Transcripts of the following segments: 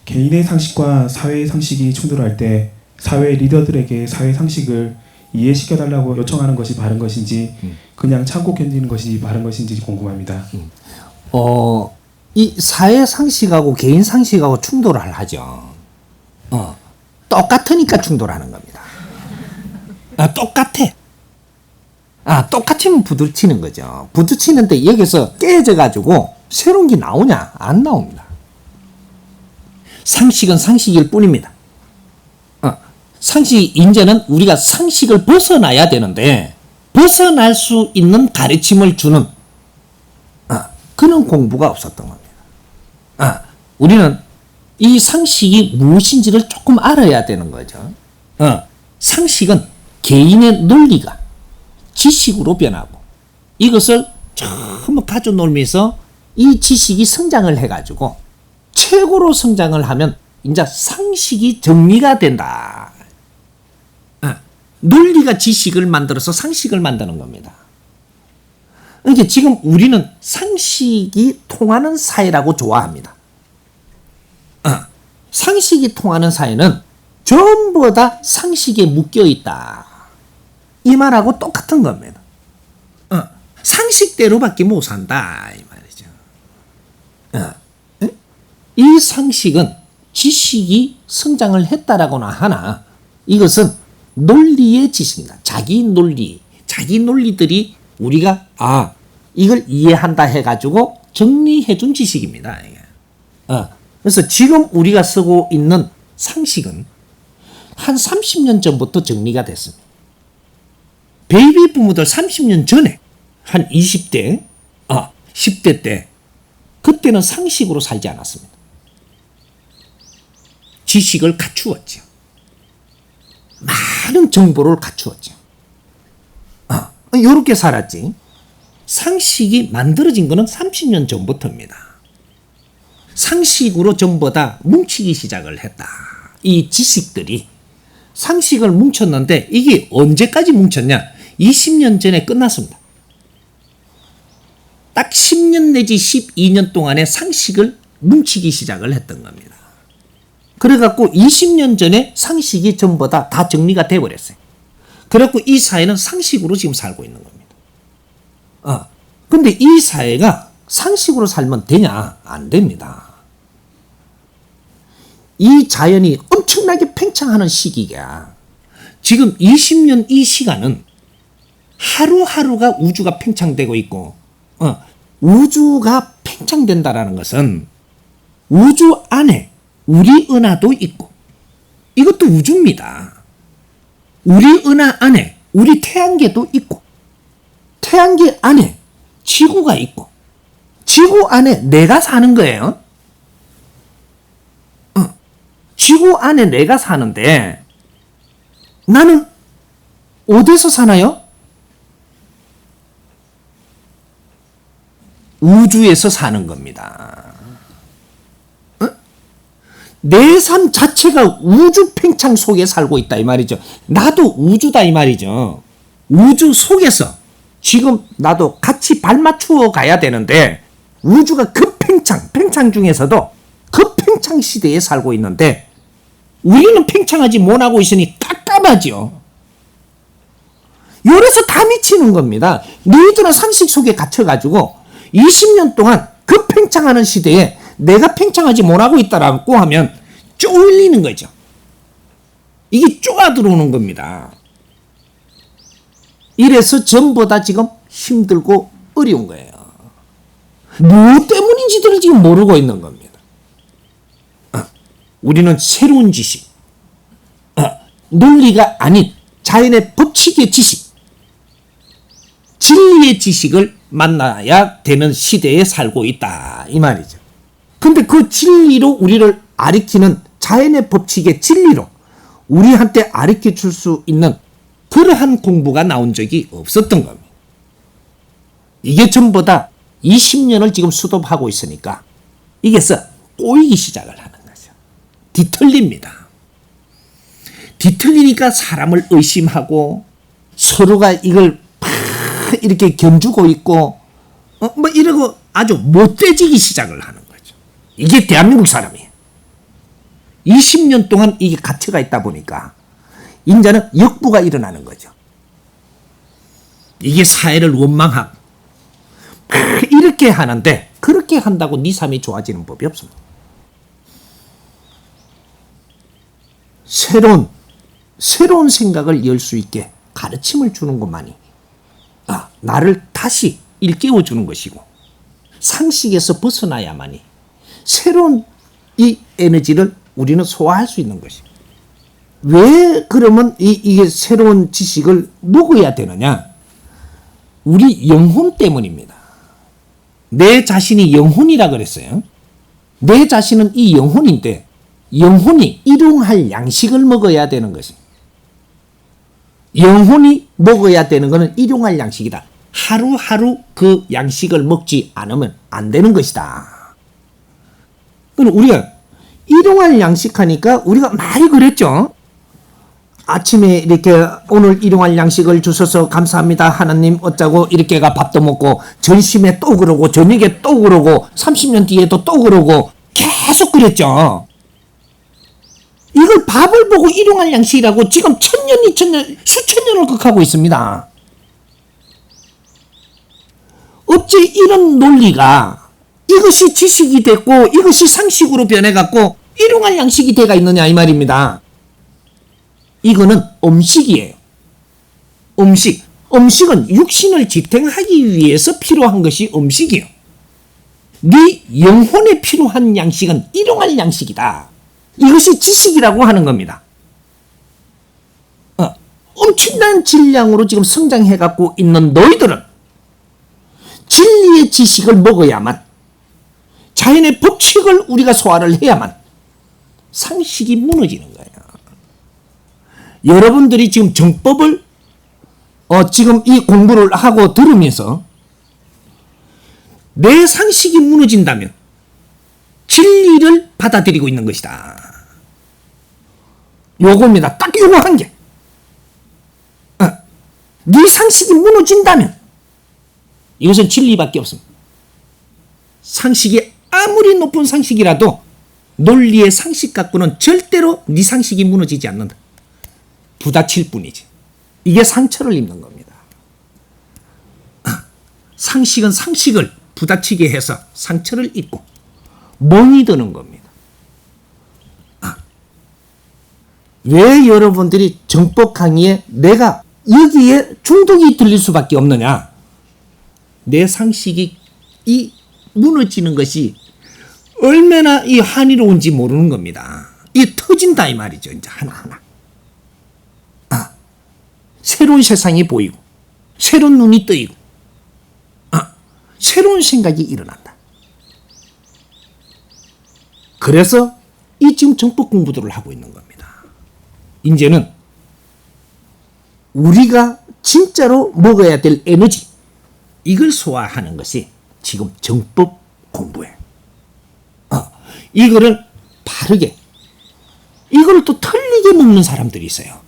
개인의 상식과 사회의 상식이 충돌할 때 사회 리더들에게 사회 상식을 이해시켜달라고 요청하는 것이 바른 것인지 그냥 참고 견디는 것이 바른 것인지 궁금합니다. 이 사회 상식하고 개인 상식하고 충돌을 하죠. 똑같으니까 충돌하는 겁니다. 똑같아. 똑같으면 부딪히는 거죠. 부딪히는데 여기서 깨져가지고 새로운 게 나오냐? 안 나옵니다. 상식은 상식일 뿐입니다. 상식, 이제는 우리가 상식을 벗어나야 되는데 벗어날 수 있는 가르침을 주는 그런 공부가 없었던 겁니다. 우리는 이 상식이 무엇인지를 조금 알아야 되는 거죠. 상식은 개인의 논리가 지식으로 변하고 이것을 전부 가져 놀면서 이 지식이 성장을 해가지고 최고로 성장을 하면 이제 상식이 정리가 된다. 논리가 지식을 만들어서 상식을 만드는 겁니다. 그러니까 지금 우리는 상식이 통하는 사회라고 좋아합니다. 상식이 통하는 사회는 전부 다 상식에 묶여 있다. 이 말하고 똑같은 겁니다. 상식대로밖에 못 산다. 이 말이죠. 이 상식은 지식이 성장을 했다라고나 하나 이것은 논리의 지식입니다. 자기 논리들이 우리가 이걸 이해한다 해가지고 정리해준 지식입니다. 그래서 지금 우리가 쓰고 있는 상식은 한 30년 전부터 정리가 됐습니다. 베이비 부모들 30년 전에 한 20대, 10대 때 그때는 상식으로 살지 않았습니다. 지식을 갖추었죠. 많은 정보를 갖추었죠. 이렇게 살았지. 상식이 만들어진 것은 30년 전부터입니다. 상식으로 전부 다 뭉치기 시작을 했다. 이 지식들이 상식을 뭉쳤는데 이게 언제까지 뭉쳤냐? 20년 전에 끝났습니다. 딱 10년 내지 12년 동안에 상식을 뭉치기 시작을 했던 겁니다. 그래갖고 20년 전에 상식이 전부 다 정리가 돼버렸어요. 그래갖고 이 사회는 상식으로 지금 살고 있는 겁니다. 근데 이 사회가 상식으로 살면 되냐? 안 됩니다. 이 자연이 엄청나게 팽창하는 시기가 지금 20년 이 시간은 하루하루가 우주가 팽창되고 있고 우주가 팽창된다라는 것은 우주 안에 우리 은하도 있고 이것도 우주입니다. 우리 은하 안에 우리 태양계도 있고 태양계 안에 지구가 있고 지구 안에 내가 사는 거예요. 지구 안에 내가 사는데 나는 어디서 사나요? 우주에서 사는 겁니다. 내 삶 자체가 우주 팽창 속에 살고 있다 이 말이죠. 나도 우주다 이 말이죠. 우주 속에서 지금 나도 같이 발맞추어 가야 되는데 우주가 팽창 중에서도 팽창 시대에 살고 있는데 우리는 팽창하지 못하고 있으니 깜깜하죠. 이래서 다 미치는 겁니다. 너희들은 상식 속에 갇혀가지고 20년 동안 팽창하는 시대에 내가 팽창하지 못하고 있다라고 하면 쫄리는 거죠. 이게 쪼아 들어오는 겁니다. 이래서 전부 다 지금 힘들고 어려운 거예요. 뭐 때문인지들을 지금 모르고 있는 겁니다. 우리는 새로운 지식, 논리가 아닌 자연의 법칙의 지식, 진리의 지식을 만나야 되는 시대에 살고 있다 이 말이죠. 근데 그 진리로 우리를 가리키는 자연의 법칙의 진리로 우리한테 가르쳐 줄 수 있는 그러한 공부가 나온 적이 없었던 겁니다. 이게 전부 다 20년을 지금 수도하고 있으니까 이게서 꼬이기 시작을 하는 거죠. 뒤틀립니다. 뒤틀리니까 사람을 의심하고 서로가 이걸 이렇게 견주고 있고 이러고 아주 못돼지기 시작을 하는 거죠. 이게 대한민국 사람이에요. 20년 동안 이게 갇혀가 있다 보니까 인자는 역부가 일어나는 거죠. 이게 사회를 원망하고 이렇게 하는데 그렇게 한다고 네 삶이 좋아지는 법이 없습니다. 새로운 생각을 열 수 있게 가르침을 주는 것만이 나를 다시 일깨워 주는 것이고 상식에서 벗어나야만이 새로운 이 에너지를 우리는 소화할 수 있는 것입니다. 왜 그러면 이게 새로운 지식을 먹어야 되느냐? 우리 영혼 때문입니다. 내 자신이 영혼이라 그랬어요. 내 자신은 이 영혼인데 영혼이 일용할 양식을 먹어야 되는 것입니다. 영혼이 먹어야 되는 것은 일용할 양식이다. 하루하루 그 양식을 먹지 않으면 안 되는 것이다. 그럼 우리가 일용할 양식 하니까 우리가 많이 그랬죠. 아침에 이렇게 오늘 일용할 양식을 주셔서 감사합니다 하나님 어쩌고 이렇게가 밥도 먹고 점심에 또 그러고 저녁에 또 그러고 30년 뒤에도 또 그러고 계속 그랬죠. 이걸 밥을 보고 일용할 양식이라고 지금 1000년, 2000년, 수천 년을 극하고 있습니다. 어째 이런 논리가 이것이 지식이 됐고 이것이 상식으로 변해갖고 일용할 양식이 돼가 있느냐 이 말입니다. 이거는 음식이에요. 음식은 육신을 지탱하기 위해서 필요한 것이 음식이에요. 네 영혼에 필요한 양식은 일용할 양식이다. 이것이 지식이라고 하는 겁니다. 엄청난 질량으로 지금 성장해갖고 있는 너희들은 진리의 지식을 먹어야만 자연의 법칙을 우리가 소화를 해야만 상식이 무너지는 거예요. 여러분들이 지금 정법을 지금 이 공부를 하고 들으면서 내 상식이 무너진다면 진리를 받아들이고 있는 것이다. 요겁니다. 딱 요거 한 개. 네 상식이 무너진다면 이것은 진리밖에 없습니다. 상식이 아무리 높은 상식이라도 논리의 상식 갖고는 절대로 네 상식이 무너지지 않는다. 부딪힐 뿐이지. 이게 상처를 입는 겁니다. 상식은 상식을 부딪히게 해서 상처를 입고 멍이 드는 겁니다. 왜 여러분들이 정법 강의에 내가 여기에 중독이 들릴 수밖에 없느냐? 내 상식이 이 무너지는 것이 얼마나 이 한이로운지 모르는 겁니다. 이 터진다 이 말이죠. 이제 하나하나. 새로운 세상이 보이고 새로운 눈이 뜨이고 새로운 생각이 일어난다. 그래서 이 지금 정법 공부들을 하고 있는 겁니다. 이제는 우리가 진짜로 먹어야 될 에너지 이걸 소화하는 것이 지금 정법 공부예요. 이거를 바르게 이걸 또 틀리게 먹는 사람들이 있어요.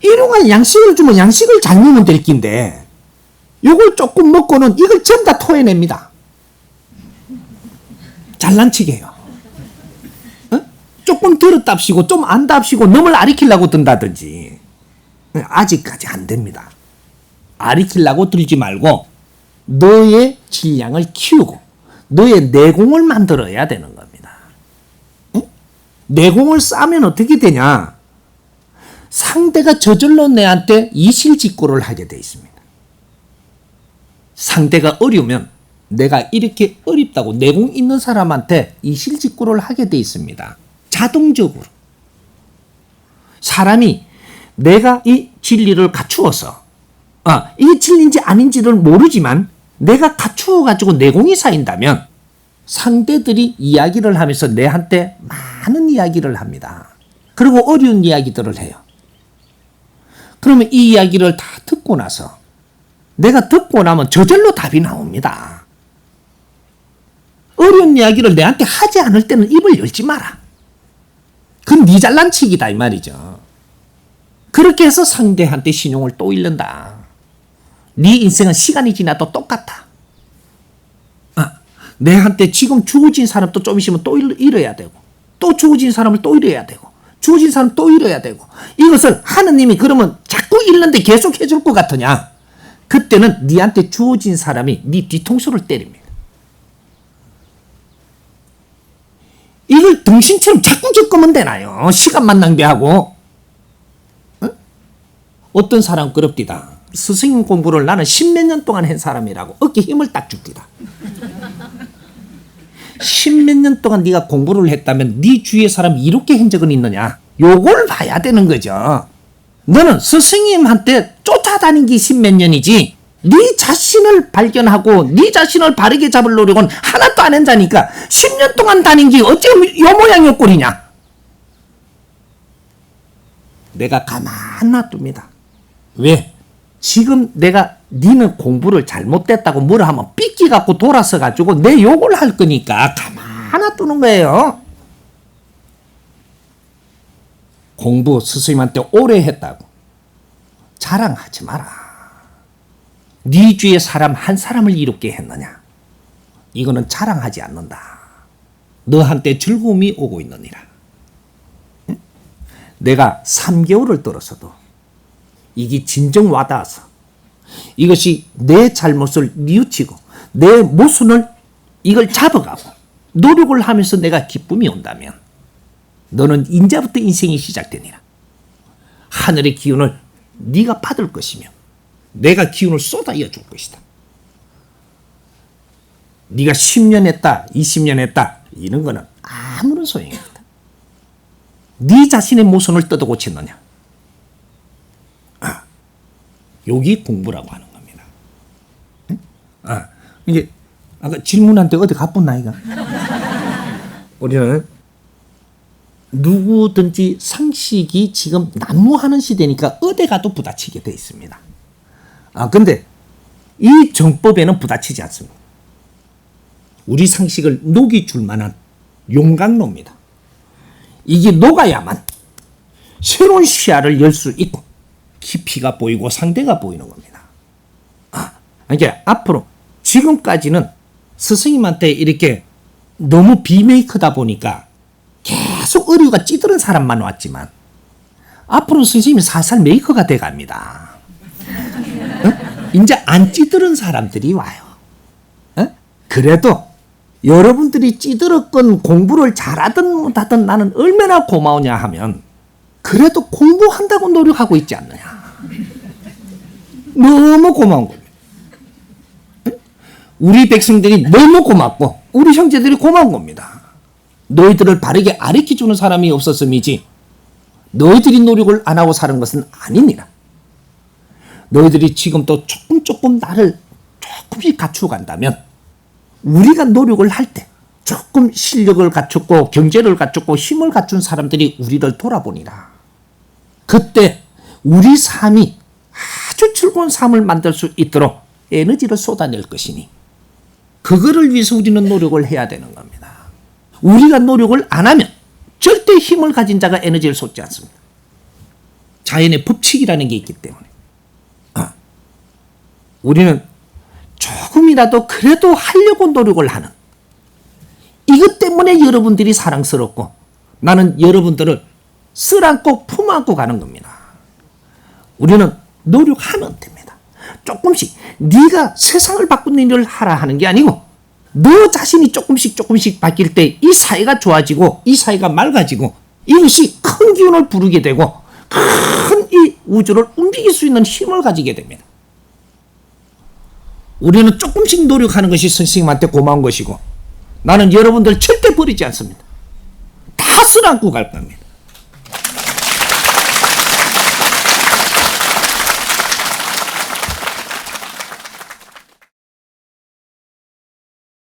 일용할 양식을 주면 양식을 잘 먹으면 될 낀데 요걸 조금 먹고는 이걸 전부 다 토해냅니다. 잘난 척해요. 조금 들었답시고 좀 안답시고 너를 아리키려고 든다든지 아직까지 안 됩니다. 아리키려고 들지 말고 너의 질량을 키우고 너의 내공을 만들어야 되는 겁니다. 내공을 쌓으면 어떻게 되냐? 상대가 저절로 내한테 이실직고를 하게 돼 있습니다. 상대가 어려우면 내가 이렇게 어렵다고 내공 있는 사람한테 이실직고를 하게 돼 있습니다. 자동적으로. 사람이 내가 이 진리를 갖추어서 이게 진리인지 아닌지를 모르지만 내가 갖추어가지고 내공이 쌓인다면 상대들이 이야기를 하면서 내한테 많은 이야기를 합니다. 그리고 어려운 이야기들을 해요. 그러면 이 이야기를 다 듣고 나서 내가 듣고 나면 저절로 답이 나옵니다. 어려운 이야기를 내한테 하지 않을 때는 입을 열지 마라. 그건 네 잘난 척이다 이 말이죠. 그렇게 해서 상대한테 신용을 또 잃는다. 네 인생은 시간이 지나도 똑같다. 내한테 지금 주어진 사람도 좀 있으면 또 잃어야 되고 또 주어진 사람을 또 잃어야 되고 주어진 사람 또 잃어야 되고 이것을 하느님이 그러면 자꾸 잃는데 계속 해줄 것 같으냐? 그때는 네한테 주어진 사람이 네 뒤통수를 때립니다. 이걸 등신처럼 자꾸 겪으면 되나요? 시간만 낭비하고. 어떤 사람 그럽디다. 스승님 공부를 나는 10몇 년 동안 한 사람이라고 어깨 힘을 딱 줍디다. 10몇 년 동안 네가 공부를 했다면 네 주위의 사람이 이렇게 한 적은 있느냐? 요걸 봐야 되는 거죠. 너는 스승님한테 쫓아다닌 게 10몇 년이지 네 자신을 발견하고 네 자신을 바르게 잡을 노력은 하나도 안 한다니까 10년 동안 다닌 게 어째 요 모양 요 꼴이냐? 내가 가만 놔둡니다. 왜? 지금 내가 니는 공부를 잘못됐다고 뭐라 하면 삐끼 갖고 돌아서 가지고 내 욕을 할 거니까 가만 놔두는 거예요. 공부 스승님한테 오래 했다고 자랑하지 마라. 네 주위에 사람 한 사람을 이롭게 했느냐? 이거는 자랑하지 않는다. 너한테 즐거움이 오고 있느니라. 응? 내가 3개월을 들어서도 이게 진정 와닿아서 이것이 내 잘못을 뉘우치고 내 모순을 이걸 잡아가고 노력을 하면서 내가 기쁨이 온다면 너는 이제부터 인생이 시작되니라. 하늘의 기운을 네가 받을 것이며 내가 기운을 쏟아이어 줄 것이다. 네가 10년 했다 20년 했다 이런 거는 아무런 소용이 없다. 네 자신의 모순을 뜯어 고쳤느냐? 여기 공부라고 하는 겁니다. 응? 이제 아까 질문한테 어디 가뿐나 이가? 우리는 누구든지 상식이 지금 난무하는 시대니까 어디 가도 부딪히게 돼 있습니다. 근데 이 정법에는 부딪히지 않습니다. 우리 상식을 녹이 줄 만한 용광로입니다. 이게 녹아야만 새로운 시야를 열 수 있고 깊이가 보이고 상대가 보이는 겁니다. 그러니까 앞으로 지금까지는 스승님한테 이렇게 너무 비메이크다 보니까 계속 의류가 찌들은 사람만 왔지만 앞으로 스승님이 살살 메이커가 돼갑니다. 이제 안 찌들은 사람들이 와요. 그래도 여러분들이 찌들었건 공부를 잘하든 못하든 나는 얼마나 고마우냐 하면 그래도 공부한다고 노력하고 있지 않느냐. 너무 고마운 겁니다. 우리 백성들이 너무 고맙고 우리 형제들이 고마운 겁니다. 너희들을 바르게 가르쳐주는 사람이 없었음이지 너희들이 노력을 안 하고 사는 것은 아닙니다. 너희들이 지금도 조금 나를 조금씩 갖추어간다면 우리가 노력을 할 때 조금 실력을 갖췄고 경제를 갖췄고 힘을 갖춘 사람들이 우리를 돌아보니라. 그때 우리 삶이 아주 즐거운 삶을 만들 수 있도록 에너지를 쏟아낼 것이니 그거를 위해서 우리는 노력을 해야 되는 겁니다. 우리가 노력을 안 하면 절대 힘을 가진 자가 에너지를 쏟지 않습니다. 자연의 법칙이라는 게 있기 때문에 우리는 조금이라도 그래도 하려고 노력을 하는 이것 때문에 여러분들이 사랑스럽고 나는 여러분들을 쓸안고 품안고 가는 겁니다. 우리는 노력하면 됩니다. 조금씩 네가 세상을 바꾸는 일을 하라 하는 게 아니고 너 자신이 조금씩 바뀔 때 이 사회가 좋아지고 이 사회가 맑아지고 이것이 큰 기운을 부르게 되고 큰 이 우주를 움직일 수 있는 힘을 가지게 됩니다. 우리는 조금씩 노력하는 것이 선생님한테 고마운 것이고 나는 여러분들 절대 버리지 않습니다. 다 쓸어안고 갈 겁니다.